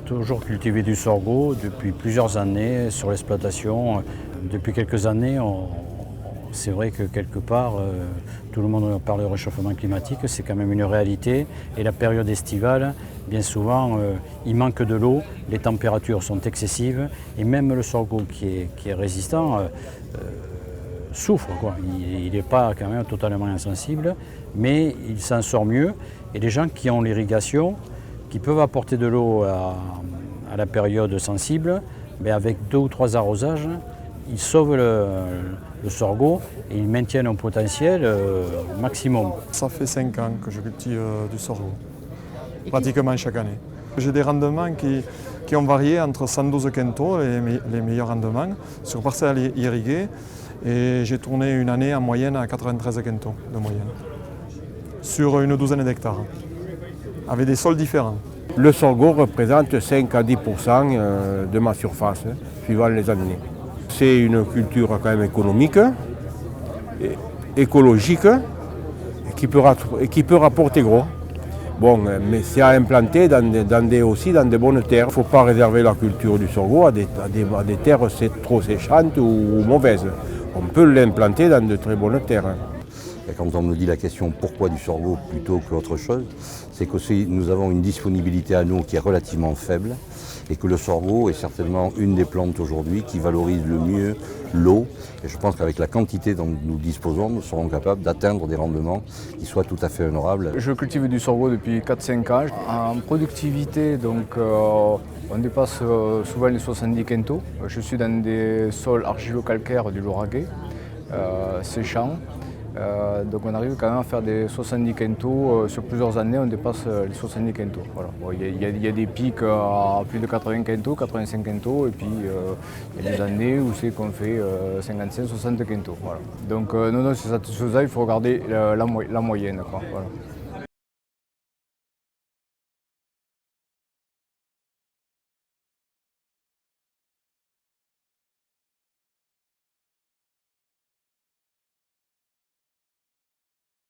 toujours cultivé du sorgho depuis plusieurs années sur l'exploitation. Depuis quelques années, c'est vrai que quelque part, tout le monde parle de réchauffement climatique, c'est quand même une réalité. Et la période estivale, bien souvent, il manque de l'eau, les températures sont excessives et même le sorgho qui est résistant souffre, quoi. Il n'est pas quand même totalement insensible, mais il s'en sort mieux. Et les gens qui ont l'irrigation, qui peuvent apporter de l'eau à la période sensible, ben avec 2 ou 3 arrosages, ils sauvent le sorgho et ils maintiennent un potentiel maximum. Ça fait 5 ans que je cultive du sorgho, pratiquement chaque année. J'ai des rendements qui ont varié entre 112 quintaux, les meilleurs rendements, sur parcelles irriguées, et j'ai tourné une année en moyenne à 93 quintaux de moyenne, sur une douzaine d'hectares, avec des sols différents. Le sorgho représente 5 à 10% de ma surface, suivant les années. C'est une culture quand même économique, écologique, et qui peut rapporter gros. Bon, mais c'est à implanter aussi dans des bonnes terres. Il ne faut pas réserver la culture du sorgho à des terres trop séchantes ou mauvaises. On peut l'implanter dans de très bonnes terres. Et quand on me dit la question pourquoi du sorgho plutôt qu'autre chose, c'est que nous avons une disponibilité à nous qui est relativement faible et que le sorgho est certainement une des plantes aujourd'hui qui valorise le mieux l'eau. Et je pense qu'avec la quantité dont nous disposons, nous serons capables d'atteindre des rendements qui soient tout à fait honorables. Je cultive du sorgho depuis 4-5 ans. En productivité, donc, on dépasse souvent les 70 quintaux. Je suis dans des sols argilo-calcaires du Lauragais, séchants. Donc on arrive quand même à faire des 70 quintaux, sur plusieurs années on dépasse les 70 quintaux. Voilà. Bon, y a des pics à plus de 80 quintaux, 85 quintaux, et puis il y a des années où c'est qu'on fait 55-60 quintaux. Voilà. Donc non, c'est satisfaisant, il faut regarder la moyenne, quoi. Voilà.